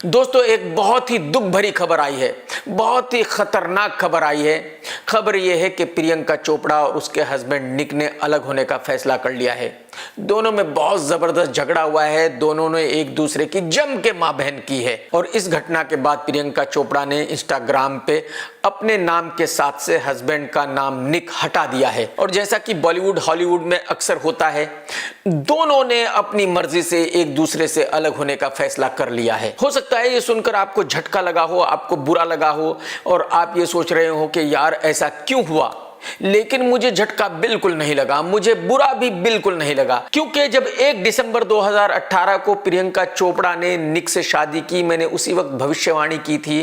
दोस्तों, एक बहुत ही दुख भरी खबर आई है, बहुत ही खतरनाक खबर आई है। खबर यह है कि प्रियंका चोपड़ा और उसके हस्बैंड निक ने अलग होने का फैसला कर लिया है। दोनों में बहुत जबरदस्त झगड़ा हुआ है, दोनों ने एक दूसरे की जम के मां बहन की है। और इस घटना के बाद प्रियंका चोपड़ा ने इंस्टाग्राम पे अपने नाम के साथ से हस्बैंड का नाम निक हटा दिया है। और जैसा कि बॉलीवुड हॉलीवुड में अक्सर होता है, दोनों ने अपनी मर्जी से एक दूसरे से अलग होने का फैसला कर लिया है। हो सकता है ये सुनकर आपको झटका लगा हो, आपको बुरा लगा हो और आप ये सोच रहे हो कि यार ऐसा क्यों हुआ, लेकिन मुझे झटका बिल्कुल नहीं लगा, मुझे बुरा भी बिल्कुल नहीं लगा। क्योंकि जब 1 दिसंबर 2018 को प्रियंका चोपड़ा ने निक से शादी की, मैंने उसी वक्त भविष्यवाणी की थी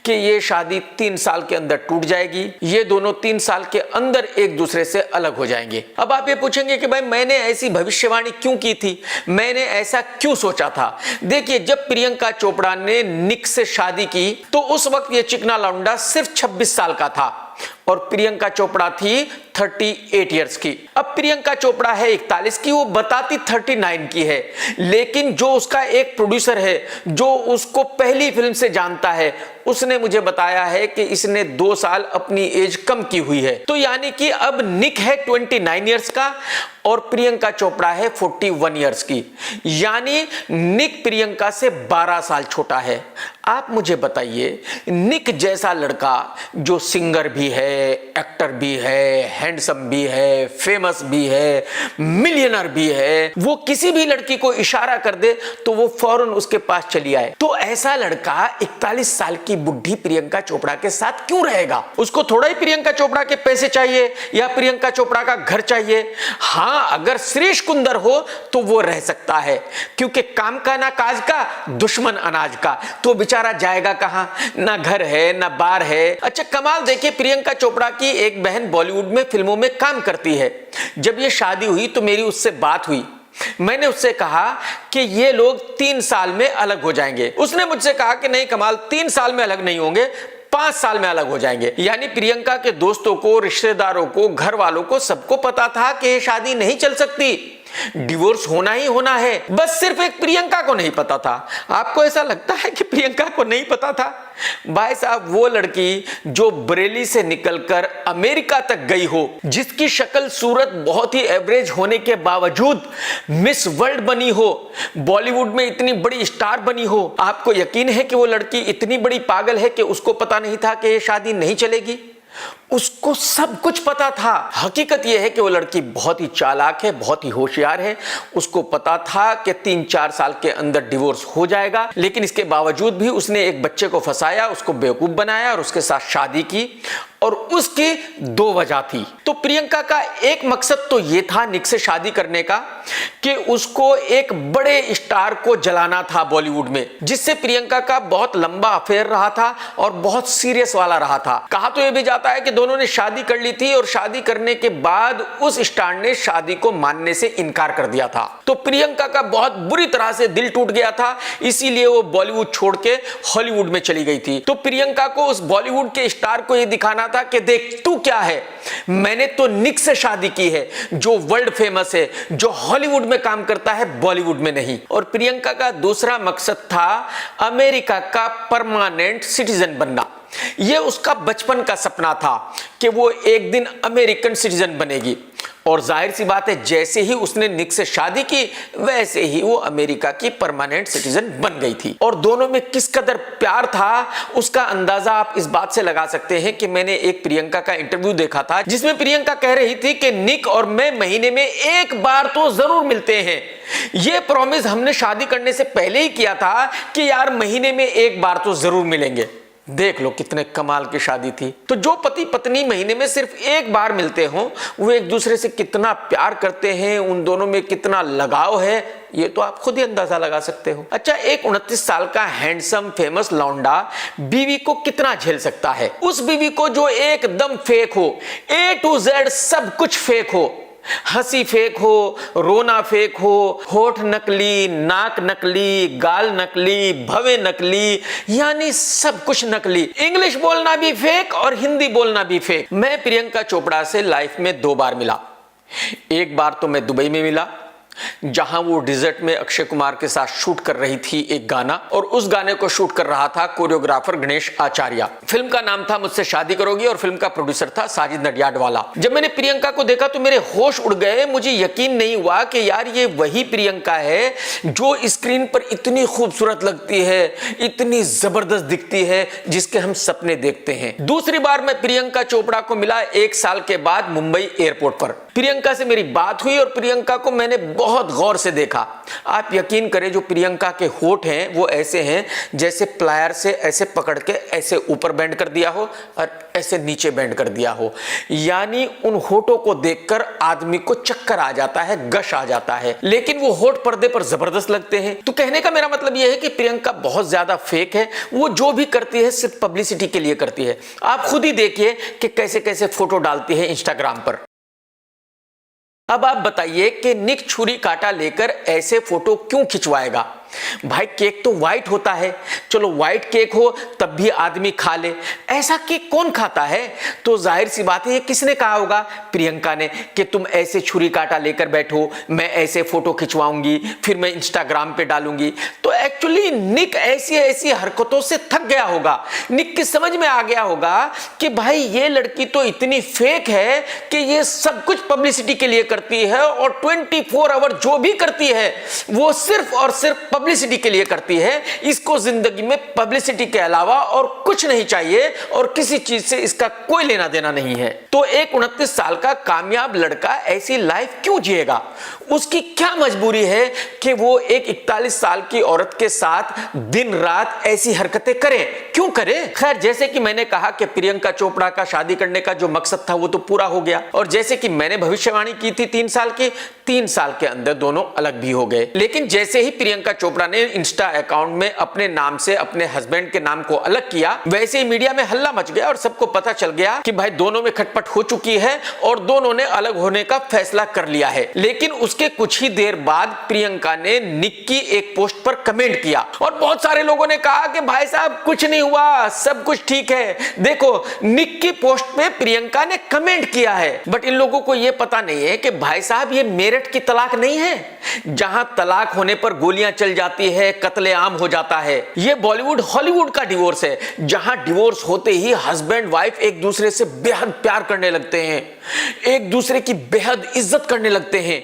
कि ये शादी 3 साल के अंदर टूट जाएगी, ये दोनों 3 साल के अंदर एक दूसरे से अलग हो जाएंगे। अब आप ये पूछेंगे कि भाई मैंने ऐसी भविष्यवाणी क्यों की थी, मैंने ऐसा क्यों सोचा था। देखिए, जब प्रियंका चोपड़ा ने निक से शादी की तो उस वक्त ये चिकना लौंडा सिर्फ 26 साल का था और प्रियंका चोपड़ा थी 38 इयर्स की। अब प्रियंका चोपड़ा है 41 की, वो बताती 39 की है। लेकिन जो उसका एक प्रोड्यूसर है जो उसको पहली फिल्म से जानता है, उसने मुझे बताया है कि इसने 2 साल अपनी एज कम की हुई है। तो यानी कि अब निक है 29 इयर्स का और प्रियंका चोपड़ा है 41 इयर्स की। यानी निक प्रियंका से 12 साल छोटा है। आप मुझे बताइए, निक जैसा लड़का जो सिंगर भी है, एक्टर भी है, हैंडसम भी है, फेमस भी है, मिलियनर भी है, वो किसी भी लड़की को इशारा कर दे तो वो फौरन उसके पास चली आए। तो ऐसा लड़का 41 साल की बुढ़ी प्रियंका चोपड़ा के साथ क्यों रहेगा? उसको थोड़ा ही प्रियंका चोपड़ा के पैसे चाहिए या प्रियंका चोपड़ा का घर चाहिए। हाँ, अगर श्रीश कुंदर हो तो वो रह सकता है, क्योंकि काम का ना काज का, दुश्मन अनाज का। तो बेचारा जाएगा कहां? ना घर है ना बार है। अच्छा कमाल देखिए, प्रियंका चोपड़ा की एक बहन बॉलीवुड में फिल्मों में काम करती है। जब ये शादी हुई तो मेरी उससे बात हुई, मैंने उससे कहा कि ये लोग 3 साल में अलग हो जाएंगे। उसने मुझसे कहा कि नहीं कमाल, 3 साल में अलग नहीं होंगे, 5 साल में अलग हो जाएंगे। यानी प्रियंका के दोस्तों को, रिश्तेदारों को, घर वालों को सबको पता था कि ये शादी नहीं चल सकती, डिवोर्स होना ही होना है। बस सिर्फ एक प्रियंका को नहीं पता था। आपको ऐसा लगता है कि प्रियंका को नहीं पता था? भाई साहब, वो लड़की जो बरेली से निकलकर अमेरिका तक गई हो, जिसकी शक्ल सूरत बहुत ही एवरेज होने के बावजूद मिस वर्ल्ड बनी हो, बॉलीवुड में इतनी बड़ी स्टार बनी हो, आपको यकीन है कि वो लड़की इतनी बड़ी पागल है कि उसको पता नहीं था कि ये शादी नहीं चलेगी? उसको सब कुछ पता था। हकीकत यह है कि वो लड़की बहुत ही चालाक है, बहुत ही होशियार है। उसको पता था कि 3-4 साल के अंदर डिवोर्स हो जाएगा, लेकिन इसके बावजूद भी उसने एक बच्चे को फंसाया, उसको बेवकूफ बनाया और उसके साथ शादी की। और उसकी 2 वजह थी। तो प्रियंका का एक मकसद तो यह था निक से शादी करने का कि उसको एक बड़े स्टार को जलाना था बॉलीवुड में, जिससे प्रियंका का बहुत लंबा अफेयर रहा था और बहुत सीरियस वाला रहा था। कहा तो यह भी जाता है कि दोनों ने शादी कर ली थी और शादी करने के बाद उस स्टार ने शादी को मानने से इनकार कर दिया था। तो प्रियंका का बहुत बुरी तरह से दिल टूट गया था, इसीलिए वो बॉलीवुड छोड़ के हॉलीवुड में चली गई थी। तो प्रियंका को उस बॉलीवुड के स्टार को यह दिखाना था कि देख तू क्या है, मैंने तो निक से शादी की है जो वर्ल्ड फेमस है, जो हॉलीवुड में काम करता है, बॉलीवुड में नहीं। और प्रियंका का दूसरा मकसद था अमेरिका का परमानेंट सिटीजन बनना। यह उसका बचपन का सपना था कि वो एक दिन अमेरिकन सिटीजन बनेगी। और जाहिर सी बात है, जैसे ही उसने निक से शादी की वैसे ही वो अमेरिका की परमानेंट सिटीजन बन गई थी। और दोनों में किस कदर प्यार था उसका अंदाजा आप इस बात से लगा सकते हैं कि मैंने एक प्रियंका का इंटरव्यू देखा था जिसमें प्रियंका कह रही थी कि निक और मैं महीने में 1 बार तो जरूर मिलते हैं। यह प्रॉमिस हमने शादी करने से पहले ही किया था कि यार महीने में 1 बार तो जरूर मिलेंगे। देख लो कितने कमाल की शादी थी। तो जो पति पत्नी महीने में सिर्फ 1 बार मिलते हो, वो एक दूसरे से कितना प्यार करते हैं, उन दोनों में कितना लगाव है, ये तो आप खुद ही अंदाजा लगा सकते हो। अच्छा, एक 29 साल का हैंडसम फेमस लौंडा बीवी को कितना झेल सकता है? उस बीवी को जो एकदम फेक हो, A to Z सब कुछ फेक हो, हंसी फेक हो, रोना फेक हो, होठ नकली, नाक नकली, गाल नकली, भवे नकली, यानी सब कुछ नकली। इंग्लिश बोलना भी फेक और हिंदी बोलना भी फेक। मैं प्रियंका चोपड़ा से लाइफ में 2 बार मिला। एक बार तो मैं दुबई में मिला जहां वो डिजर्ट में अक्षय कुमार के साथ शूट कर रही थी एक गाना, और उस गाने को शूट कर रहा था कोरियोग्राफर गणेश आचार्य। फिल्म का नाम था मुझसे शादी करोगी और फिल्म का प्रोड्यूसर था साजिद नडियाडवाला। जब मैंने प्रियंका को देखा तो मेरे होश उड़ गए। मुझे यकीन नहीं हुआ कि यार ये वही प्रियंका है जो स्क्रीन पर इतनी खूबसूरत लगती है, इतनी जबरदस्त दिखती है, जिसके हम सपने देखते हैं। दूसरी बार मैं प्रियंका चोपड़ा को मिला 1 साल के बाद मुंबई एयरपोर्ट पर। प्रियंका से मेरी बात हुई और प्रियंका को मैंने बहुत गौर से देखा। आप यकीन करें, जो प्रियंका के होठ हैं वो ऐसे हैं जैसे प्लायर से ऐसे पकड़ के ऐसे ऊपर बेंड कर दिया हो और ऐसे नीचे बेंड कर दिया हो। यानी उन होठों को देखकर आदमी को चक्कर आ जाता है, गश आ जाता है। लेकिन वो होठ पर्दे पर जबरदस्त लगते हैं। तो कहने का मेरा मतलब यह है कि प्रियंका बहुत ज्यादा फेक है। वो जो भी करती है सिर्फ पब्लिसिटी के लिए करती है। आप खुद ही देखिए कि कैसे कैसे फोटो डालती है इंस्टाग्राम पर। अब आप बताइए कि निक छुरी कांटा लेकर ऐसे फोटो क्यों खिंचवाएगा? भाई केक तो व्हाइट होता है, चलो व्हाइट केक हो तब भी आदमी खा ले, ऐसा केक कौन खाता है? तो जाहिर सी बात है ये किसने कहा होगा? प्रियंका ने, कि तुम ऐसे छुरी कांटा लेकर बैठो, मैं ऐसे फोटो खिंचवाऊंगी, फिर मैं इंस्टाग्राम पे डालूंगी। तो एक्चुअली निक ऐसी ऐसी हरकतों से थक गया होगा। निक की समझ में आ गया होगा कि भाई ये लड़की तो इतनी फेक है कि ये सब कुछ पब्लिसिटी के लिए करती है, और 24 आवर जो भी करती है वो सिर्फ और सिर्फ पब्लिसिटी के लिए करती है। इसको जिंदगी में पब्लिसिटी के अलावा और कुछ नहीं चाहिए, और किसी चीज से इसका कोई लेना देना नहीं है। तो एक 29 साल का कामयाब लड़का ऐसी लाइफ क्यों जिएगा? उसकी क्या मजबूरी है कि वो एक 41 साल की औरत के साथ दिन रात ऐसी हरकतें करे? क्यों करे? खैर, जैसे कि मैंने कहा कि प्रियंका चोपड़ा का शादी करने का जो मकसद था वो तो पूरा हो गया, और जैसे कि मैंने भविष्यवाणी की थी 3 साल की, 3 साल के अंदर दोनों अलग भी हो गए। लेकिन जैसे ही प्रियंका चोपड़ा ने इंस्टा अकाउंट में अपने नाम से अपने हस्बैंड के नाम को अलग किया, वैसे ही मीडिया में हल्ला मच गया और सबको पता चल गया कि भाई दोनों में खटपट हो चुकी है और दोनों ने अलग होने का फैसला कर लिया है। लेकिन उसके कुछ ही देर बाद प्रियंका ने निक की एक पोस्ट पर कमेंट किया, और बहुत सारे लोगों ने कहा कि भाई साहब कुछ नहीं हुआ, सब कुछ ठीक है। देखो, निक की पोस्ट पे प्रियंका ने कमेंट किया है, बट इन लोगों को यह पता नहीं है कि भाई साहब ये मेरठ की तलाक नहीं है, जहां तलाक होने पर गोलियां चल जाती है, कत्लेआम हो जाता है। ये बॉलीवुड हॉलीवुड का डिवोर्स है, जहां डिवोर्स होते ही हस्बैंड वाइफ एक दूसरे से बेहद प्यार करने लगते हैं, एक दूसरे की बेहद इज्जत करने लगते हैं,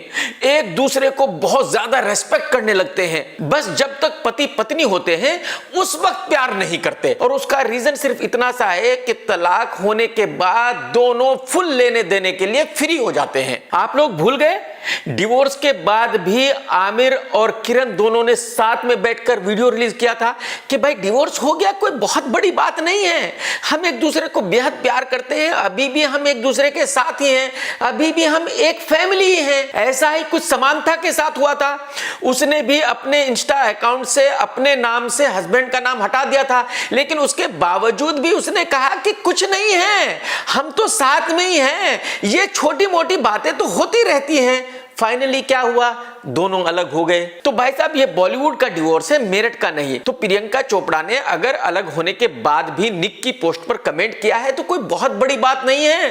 एक दूसरे को बहुत ज्यादा रेस्पेक्ट करने लगते हैं। बस जब तक पति पत्नी होते हैं उस वक्त प्यार नहीं करते, और उसका रीजन सिर्फ इतना सा है कि तलाक होने के बाद दोनों फुल लेने देने के लिए फ्री हो जाते हैं। आप लोग भूल गए, डिवोर्स के बाद भी आमिर और किरण दोनों ने साथ में बैठकर वीडियो रिलीज किया था कि भाई डिवोर्स हो गया, कोई बहुत बड़ी बात नहीं है, हम एक दूसरे को बेहद प्यार करते हैं, अभी भी हम एक दूसरे के साथ ही हैं, अभी भी हम एक फैमिली ही हैं। ऐसा ही कुछ समांथा के साथ हुआ था। उसने भी अपने इंस्टा अकाउंट से अपने नाम से हस्बैंड का नाम हटा दिया था, लेकिन उसके बावजूद भी उसने कहा कि कुछ नहीं है, हम तो साथ में ही हैं, ये छोटी मोटी बातें तो होती रहती हैं। फाइनली क्या हुआ? दोनों अलग हो गए। तो भाई साहब ये बॉलीवुड का डिवोर्स है, मेरठ का नहीं। तो प्रियंका चोपड़ा ने अगर अलग होने के बाद भी निक की पोस्ट पर कमेंट किया है तो कोई बहुत बड़ी बात नहीं है।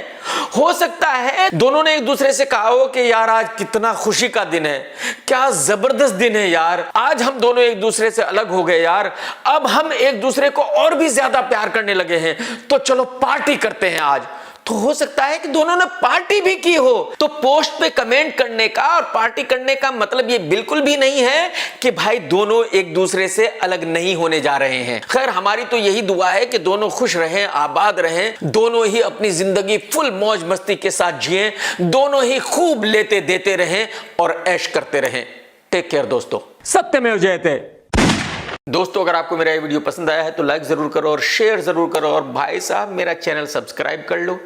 हो सकता है दोनों ने एक दूसरे से कहा हो कि यार आज कितना खुशी का दिन है, क्या जबरदस्त दिन है यार, आज हम दोनों एक दूसरे से अलग हो गए यार, अब हम एक दूसरे को और भी ज्यादा प्यार करने लगे हैं, तो चलो पार्टी करते हैं आज। तो हो सकता है कि दोनों ने पार्टी भी की हो। तो पोस्ट पे कमेंट करने का और पार्टी करने का मतलब ये बिल्कुल भी नहीं है कि भाई दोनों एक दूसरे से अलग नहीं होने जा रहे हैं। खैर, हमारी तो यही दुआ है कि दोनों खुश रहें, आबाद रहें, दोनों ही अपनी जिंदगी फुल मौज मस्ती के साथ जिएं, दोनों ही खूब लेते देते रहें और ऐश करते रहें। टेक केयर दोस्तों, सत्यमेव जयते। दोस्तों, अगर आपको मेरा ये वीडियो पसंद आया है तो लाइक जरूर करो और शेयर जरूर करो, और भाई साहब मेरा चैनल सब्सक्राइब कर लो।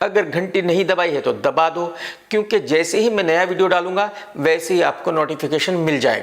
अगर घंटी नहीं दबाई है तो दबा दो, क्योंकि जैसे ही मैं नया वीडियो डालूंगा वैसे ही आपको नोटिफिकेशन मिल जाएगा।